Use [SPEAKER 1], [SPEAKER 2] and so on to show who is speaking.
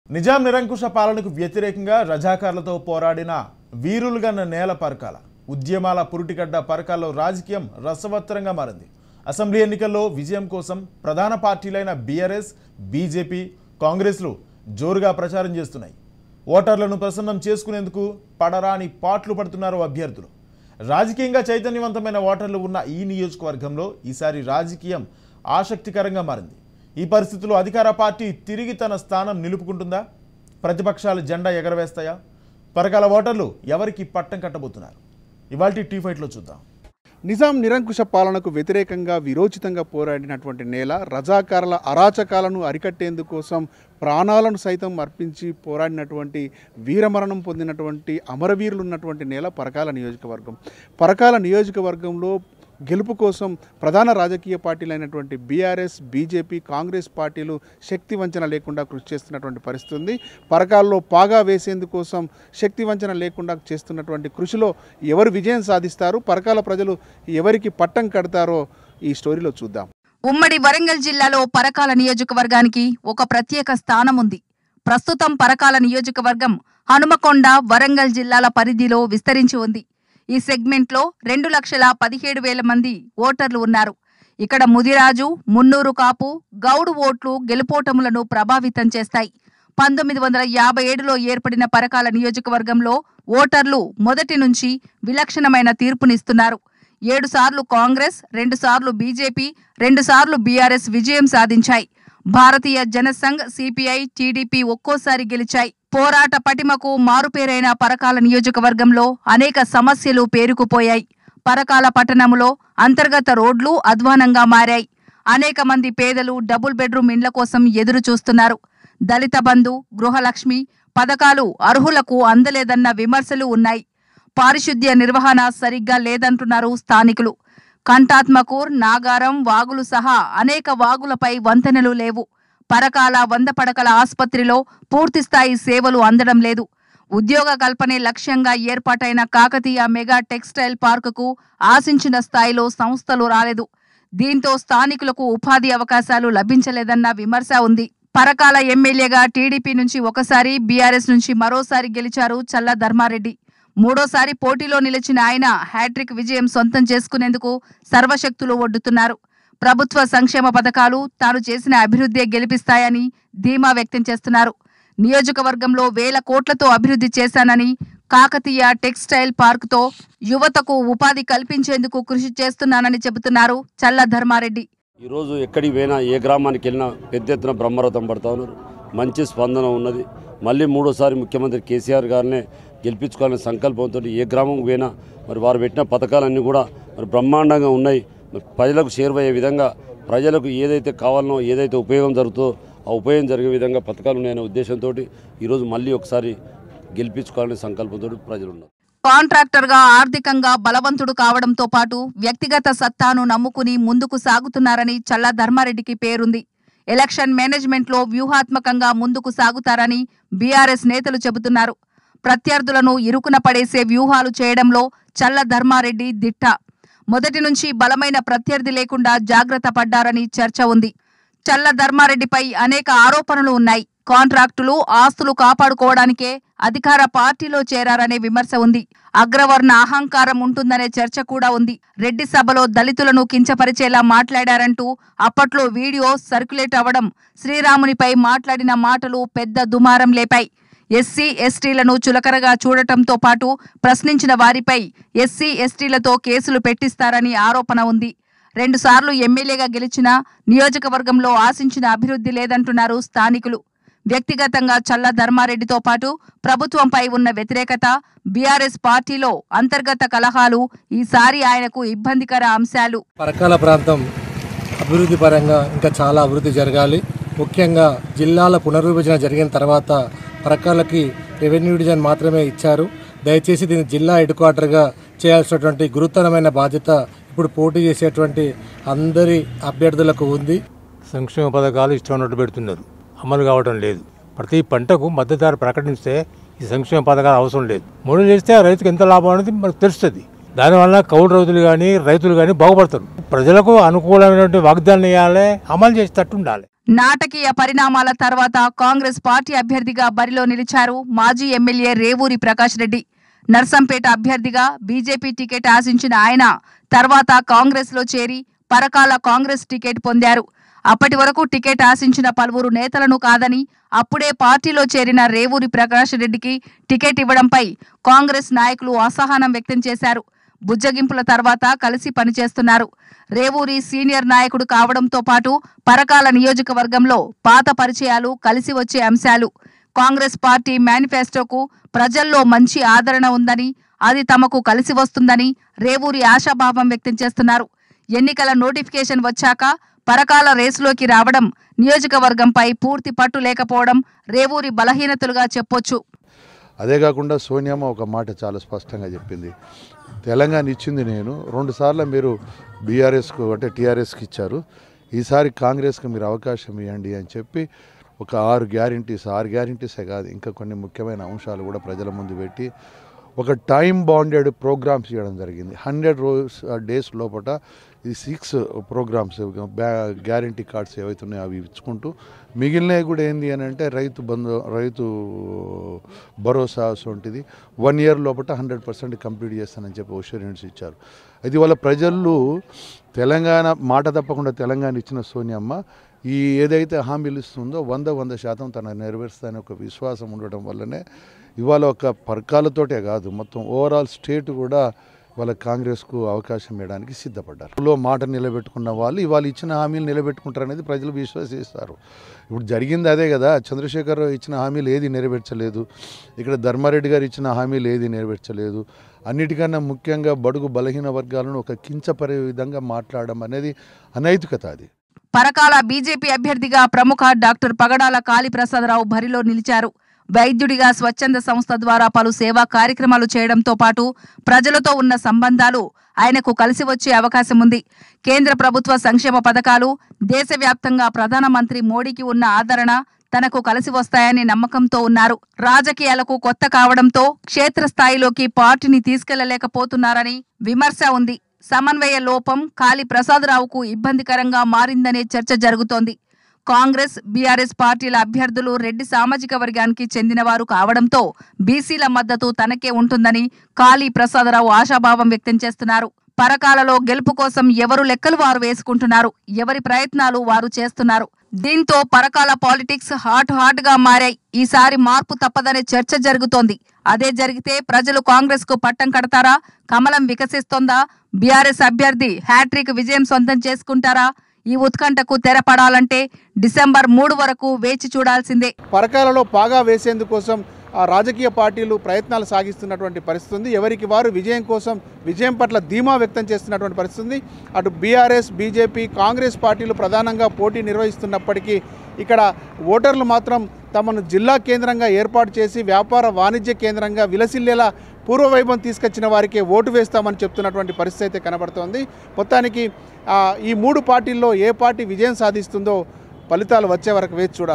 [SPEAKER 1] నిజాం నిరంకుశ పాలనకు వ్యతిరేకంగా రజాకార్లతో పోరాడిన వీరులుగన్న నేల పరకాల ఉద్యమాల పురుటిగడ్డ పరకాల్లో రాజకీయం రసవత్తరంగా మారింది. అసెంబ్లీ ఎన్నికల్లో విజయం కోసం ప్రధాన పార్టీలైన బీఆర్ఎస్, బీజేపీ, కాంగ్రెస్లు జోరుగా ప్రచారం చేస్తున్నాయి. ఓటర్లను ప్రసన్నం చేసుకునేందుకు పడరాని పాట్లు పడుతున్నారు అభ్యర్థులు. రాజకీయంగా చైతన్యవంతమైన ఓటర్లు ఉన్న ఈ నియోజకవర్గంలో ఈసారి రాజకీయం ఆసక్తికరంగా మారింది. ఈ పరిస్థితుల్లో అధికార పార్టీ తిరిగి తన స్థానం నిలుపుకుంటుందా? ప్రతిపక్షాలు జెండా ఎగరవేస్తాయా? పరకాల ఓటర్లు ఎవరికి పట్టం కట్టబోతున్నారు? ఇవాల్టి టీ5లో చూద్దాం.
[SPEAKER 2] నిజాం నిరంకుశ పాలనకు వ్యతిరేకంగా విరోచితంగా పోరాడినటువంటి నేల, రజాకారుల అరాచకాలను అరికట్టేందుకోసం ప్రాణాలను సైతం అర్పించి పోరాడినటువంటి వీరమరణం పొందినటువంటి అమరవీరులు ఉన్నటువంటి నేల పరకాల నియోజకవర్గం. పరకాల నియోజకవర్గంలో గెలుపు కోసం ప్రధాన రాజకీయ పార్టీలైనటువంటి బీఆర్ఎస్, బీజేపీ, కాంగ్రెస్ పార్టీలు శక్తి వంచన లేకుండా కృషి చేస్తున్నటువంటి పరిస్థితి ఉంది. పరకాల్లో పాగా వేసేందుకోసం శక్తి వంచన లేకుండా చేస్తున్నటువంటి కృషిలో ఎవరు విజయం సాధిస్తారు, పరకాల ప్రజలు ఎవరికి పట్టం కడతారో ఈ స్టోరీలో చూద్దాం.
[SPEAKER 3] ఉమ్మడి వరంగల్ జిల్లాలో పరకాల నియోజకవర్గానికి ఒక ప్రత్యేక స్థానం ఉంది. ప్రస్తుతం పరకాల నియోజకవర్గం హనుమకొండ, వరంగల్ జిల్లాల పరిధిలో విస్తరించి ఉంది. ఈ సెగ్మెంట్లో 2,17,000 మంది ఓటర్లు ఉన్నారు. ఇక్కడ ముదిరాజు, మున్నూరు కాపు, గౌడు ఓట్లు గెలుపోటములను ప్రభావితం చేస్తాయి. 1957లో ఏర్పడిన పరకాల నియోజకవర్గంలో ఓటర్లు మొదటి నుంచి విలక్షణమైన తీర్పునిస్తున్నారు. 7 సార్లు కాంగ్రెస్, 2 సార్లు బీజేపీ, 2 సార్లు బీఆర్ఎస్ విజయం సాధించాయి. భారతీయ జనసంఘ్, సిపిఐ, టీడీపీ ఒక్కోసారి గెలిచాయి. పోరాట పటిమకు మారుపేరైన పరకాల నియోజకవర్గంలో అనేక సమస్యలు పేరుకుపోయాయి. పరకాల పట్టణంలో అంతర్గత రోడ్లు అధ్వానంగా మారాయి. అనేక మంది పేదలు డబుల్ బెడ్రూమ్ ఇండ్ల కోసం ఎదురు చూస్తున్నారు. దళిత బంధు, గృహలక్ష్మి పథకాలు అర్హులకు అందలేదన్న విమర్శలు ఉన్నాయి. పారిశుద్ధ్య నిర్వహణ సరిగ్గా లేదంటున్నారు స్థానికులు. కంటాత్మకూర్, నాగారం వాగులు సహా అనేక వాగులపై వంతెనలు లేవు. పరకాల 100 పడకల ఆసుపత్రిలో పూర్తిస్థాయి సేవలు అందడం లేదు. ఉద్యోగ కల్పనే లక్ష్యంగా ఏర్పాటైన కాకతీయ మెగా టెక్స్టైల్ పార్కుకు ఆశించిన స్థాయిలో సంస్థలు రాలేదు. దీంతో స్థానికులకు ఉపాధి అవకాశాలు లభించలేదన్న విమర్శ ఉంది. పరకాల ఎమ్మెల్యేగా టీడీపీ నుంచి ఒకసారి, బీఆర్ఎస్ నుంచి మరోసారి గెలిచారు చల్ల ధర్మారెడ్డి. మూడోసారి పోటీలో నిలిచిన ఆయన హ్యాట్రిక్ విజయం సొంతం చేసుకునేందుకు సర్వశక్తులు ఒడ్డుతున్నారు. ప్రభుత్వ సంక్షేమ పథకాలు తాను చేసిన అభివృద్ధి గెలిపిస్తాయని ధీమా వ్యక్తం చేస్తున్నారు. నియోజకవర్గంలో వేల కోట్లతో అభివృద్ధి చేశానని, కాకతీయ టెక్స్టైల్ పార్కుతో యువతకు ఉపాధి కల్పించేందుకు కృషి చేస్తున్నానని చెబుతున్నారు చల్ల ధర్మారెడ్డి.
[SPEAKER 4] ఈరోజు ఎక్కడికి పోయినా, ఏ గ్రామానికి వెళ్ళినా పెద్ద ఎత్తున బ్రహ్మరథం పడతా ఉన్నారు. మంచి స్పందన ఉన్నది. మళ్ళీ మూడోసారి ముఖ్యమంత్రి కేసీఆర్ గారినే గెలిపించుకోవాలనే సంకల్పంతో ఏ గ్రామం పోయినా మరి వారు పెట్టిన పథకాలన్నీ కూడా మరి బ్రహ్మాండంగా ఉన్నాయి. ప్రజలకు చేరువయ్యే విధంగా, ప్రజలకు ఏదైతే కావాలనో, ఏదైతే ఉపయోగం జరుగుతుందో ఆ ఉపయోగం జరిగే విధంగా పథకాలు ఉన్నాయనే ఉద్దేశంతో ఈరోజు మళ్ళీ ఒకసారి గెలిపించుకోవాలనే సంకల్పంతో ప్రజలు ఉన్నారు.
[SPEAKER 3] కాంట్రాక్టర్గా ఆర్థికంగా బలవంతుడు కావడంతో పాటు వ్యక్తిగత సత్తాను నమ్ముకుని ముందుకు సాగుతున్నారని చల్ల ధర్మారెడ్డికి పేరుంది. ఎలక్షన్ మేనేజ్మెంట్లో వ్యూహాత్మకంగా ముందుకు సాగుతారని బీఆర్ఎస్ నేతలు చెబుతున్నారు. ప్రత్యర్థులను ఇరుకున పడేసే వ్యూహాలు చేయడంలో చల్ల ధర్మారెడ్డి దిట్ట. మొదటి నుంచి బలమైన ప్రత్యర్థి లేకుండా జాగ్రత్త పడ్డారని చర్చ ఉంది. చల్ల ధర్మారెడ్డిపై అనేక ఆరోపణలు ఉన్నాయి. కాంట్రాక్టులు, ఆస్తులు కాపాడుకోవడానికే అధికార పార్టీలో చేరారనే విమర్శ ఉంది. అగ్రవర్ణ అహంకారం ఉంటుందనే చర్చ కూడా ఉంది. రెడ్డి సభలో దళితులను కించపరిచేలా మాట్లాడారంటూ అప్పట్లో వీడియో సర్క్యులేట్ అవ్వడం, శ్రీరామునిపై మాట్లాడిన మాటలు పెద్ద దుమారం లేపాయి. ఎస్సీ, ఎస్టీలను చులకరగా చూడటంతో పాటు ప్రశ్నించిన వారిపై ఎస్సీ, ఎస్టీలతో కేసులు పెట్టిస్తారని ఆరోపణ ఉంది. 2 సార్లు ఎమ్మెల్యేగా గెలిచిన నియోజకవర్గంలో ఆశించిన అభివృద్ధి లేదంటున్నారు స్థానికులు. వ్యక్తిగతంగా చల్ల ధర్మారెడ్డితో పాటు ప్రభుత్వంపై ఉన్న వ్యతిరేకత, బీఆర్ఎస్ పార్టీలో అంతర్గత కలహాలు ఈసారి ఆయనకు ఇబ్బందికర అంశాలు.
[SPEAKER 5] పరకాల ప్రాంతం అభివృద్ధి పరంగా ఇంకా చాలా అభివృద్ధి జరగాలి. ముఖ్యంగా జిల్లాల పునర్విభజన జరిగిన తర్వాత పరకాలకి రెవెన్యూ డివిజన్ మాత్రమే ఇచ్చారు. దయచేసి దీన్ని జిల్లా హెడ్ క్వార్టర్గా చేయాల్సినటువంటి గురుతరమైన బాధ్యత ఇప్పుడు పోటీ చేసేటువంటి అందరి అభ్యర్థులకు ఉంది.
[SPEAKER 6] సంక్షేమ పథకాలు ఇష్టం ఉన్నట్టు పెడుతున్నారు, అమలు కావడం లేదు. ప్రతి పంటకు మద్దతు ధర ప్రకటిస్తే ఈ సంక్షేమ పథకాలు అవసరం లేదు. మూడు చేస్తే రైతుకు ఎంత లాభం అనేది మనకు తెలుస్తుంది. దానివల్ల కౌలు రైతులు కానీ రైతులు కానీ బాగుపడతారు. ప్రజలకు అనుకూలమైనటువంటి వాగ్దానం ఇవ్వాలి, అమలు చేసేటట్టు ఉండాలి.
[SPEAKER 3] నాటకీయ పరిణామాల తర్వాత కాంగ్రెస్ పార్టీ అభ్యర్థిగా బరిలో నిలిచారు మాజీ ఎమ్మెల్యే రేవూరి ప్రకాష్ రెడ్డి. నర్సంపేట అభ్యర్థిగా బీజేపీ టికెట్ ఆశించిన ఆయన తర్వాత కాంగ్రెస్లో చేరి పరకాల కాంగ్రెస్ టికెట్ పొందారు. అప్పటి వరకు టికెట్ ఆశించిన పలువురు నేతలను కాదని అప్పుడే పార్టీలో చేరిన రేవూరి ప్రకాష్ రెడ్డికి టికెట్ ఇవ్వడంపై కాంగ్రెస్ నాయకులు అసహనం వ్యక్తం చేశారు. బుజ్జగింపుల తర్వాత కలిసి పనిచేస్తున్నారు. రేవూరి సీనియర్ నాయకుడు కావడంతో పాటు పరకాల నియోజకవర్గంలో పాత పరిచయాలు, కలిసి వచ్చే అంశాలు. కాంగ్రెస్ పార్టీ మేనిఫెస్టోకు ప్రజల్లో మంచి ఆదరణ ఉందని, అది తమకు కలిసి వస్తుందని రేవూరి ఆశాభావం వ్యక్తం చేస్తున్నారు. ఎన్నికల నోటిఫికేషన్ వచ్చాక పరకాల రేసులోకి రావడం, నియోజకవర్గంపై పూర్తి పట్టు లేకపోవడం రేవూరి బలహీనతలుగా చెప్పొచ్చు.
[SPEAKER 7] అదే కాకుండా సోనియమ్మ ఒక మాట చాలా స్పష్టంగా చెప్పింది, తెలంగాణ ఇచ్చింది నేను, 2 సార్లు మీరు బీఆర్ఎస్కు అంటే టీఆర్ఎస్కి ఇచ్చారు, ఈసారి కాంగ్రెస్కి మీరు అవకాశం ఇవ్వండి అని చెప్పి ఒక 6 గ్యారంటీసే కాదు ఇంకా కొన్ని ముఖ్యమైన అంశాలు కూడా ప్రజల ముందు పెట్టి ఒక టైం బాండెడ్ ప్రోగ్రామ్స్ చేయడం జరిగింది. 100 డేస్ లోపల ఈ 6 ప్రోగ్రామ్స్ గ్యారంటీ కార్డ్స్ ఏవైతున్నాయో అవి ఇచ్చుకుంటూ మిగిలినవి కూడా ఏంది అని అంటే రైతు భరోసా వంటిది 1 ఇయర్ లోపల 100% కంప్లీట్ చేస్తానని చెప్పి అష్యూరెన్స్ ఇచ్చారు. అది వాళ్ళ ప్రజలు తెలంగాణ మాట తప్పకుండా తెలంగాణ ఇచ్చిన సోనియమ్మ ఈ ఏదైతే హామీలు ఇస్తుందో 100% తన నెరవేరుస్తాయని ఒక విశ్వాసం ఉండటం వల్లనే ఇవాళ ఒక పరకాలతోటే కాదు మొత్తం ఓవరాల్ స్టేట్ కూడా వాళ్ళ కాంగ్రెస్కు అవకాశం ఇవ్వడానికి సిద్ధపడ్డారు. మాట నిలబెట్టుకున్న వాళ్ళు ఇవాళ ఇచ్చిన హామీలు నిలబెట్టుకుంటారనేది ప్రజలు విశ్వసిస్తారు. ఇప్పుడు జరిగింది అదే కదా, చంద్రశేఖర్ ఇచ్చిన హామీలు ఏది నెరవేర్చలేదు, ఇక్కడ ధర్మారెడ్డి గారు ఇచ్చిన హామీలు ఏది నెరవేర్చలేదు. అన్నిటికన్నా ముఖ్యంగా బడుగు బలహీన వర్గాలను ఒక కించపరే విధంగా మాట్లాడడం అనేది అనైతికత. అది
[SPEAKER 3] పరకాల బీజేపీ అభ్యర్థిగా ప్రముఖ డాక్టర్ పగడాల కాళీప్రసాదరావు బరిలో నిలిచారు. వైద్యుడిగా స్వచ్ఛంద సంస్థ ద్వారా పలు సేవా కార్యక్రమాలు చేయడంతో పాటు ప్రజలతో ఉన్న సంబంధాలు ఆయనకు కలిసి వచ్చే అవకాశం ఉంది. కేంద్ర ప్రభుత్వ సంక్షేమ పథకాలు, దేశవ్యాప్తంగా ప్రధానమంత్రి మోడీకి ఉన్న ఆదరణ తనకు కలిసి వస్తాయని నమ్మకంతో ఉన్నారు. రాజకీయాలకు కొత్త కావడంతో క్షేత్రస్థాయిలోకి పార్టీని తీసుకెళ్లలేకపోతున్నారని విమర్శ ఉంది. సమన్వయ లోపం కాళీప్రసాదరావుకు ఇబ్బందికరంగా మారిందనే చర్చ జరుగుతోంది. కాంగ్రెస్, బీఆర్ఎస్ పార్టీల అభ్యర్థులు రెడ్డి సామాజిక వర్గానికి చెందినవారు కావడంతో బీసీల మద్దతు తనకే ఉంటుందని కాళీప్రసాదరావు ఆశాభావం వ్యక్తం చేస్తున్నారు. పరకాలలో గెలుపు కోసం ఎవరు లెక్కలు వారు వేసుకుంటున్నారు, ఎవరి ప్రయత్నాలు వారు చేస్తున్నారు. దీంతో పరకాల పాలిటిక్స్ హాట్ గా మారాయి. ఈసారి మార్పు తప్పదనే చర్చ జరుగుతోంది. అదే జరిగితే ప్రజలు కాంగ్రెస్ కు పట్టం కడతారా? కమలం వికసిస్తోందా? బీఆర్ఎస్ అభ్యర్థి హ్యాట్రిక్ విజయం సొంతం చేసుకుంటారా? ఈ ఉత్కంఠకు తెరపడాలంటే డిసెంబర్ 3 వరకు వేచి చూడాల్సిందే.
[SPEAKER 2] పరకాలలో పాగా వేసేందుకోసం రాజకీయ పార్టీలు ప్రయత్నాలు సాగిస్తున్నటువంటి పరిస్థితి ఉంది. ఎవరికి వారు విజయం పట్ల ధీమా వ్యక్తం చేస్తున్నటువంటి పరిస్థితి ఉంది. అటు బీఆర్ఎస్, బీజేపీ, కాంగ్రెస్ పార్టీలు ప్రధానంగా పోటీ నిర్వహిస్తున్నప్పటికీ ఇక్కడ ఓటర్లు మాత్రం తమను జిల్లా కేంద్రంగా ఏర్పాటు చేసి వ్యాపార వాణిజ్య కేంద్రంగా విలసిల్లేలా పూర్వవైభవం తీసుకొచ్చిన వారికే ఓటు వేస్తామని చెప్తున్నటువంటి పరిస్థితి అయితే కనబడుతోంది. మొత్తానికి ఈ 3 పార్టీల్లో ఏ పార్టీ విజయం సాధిస్తుందో ఫలితాలు వచ్చే వరకు వేచి చూడాలి.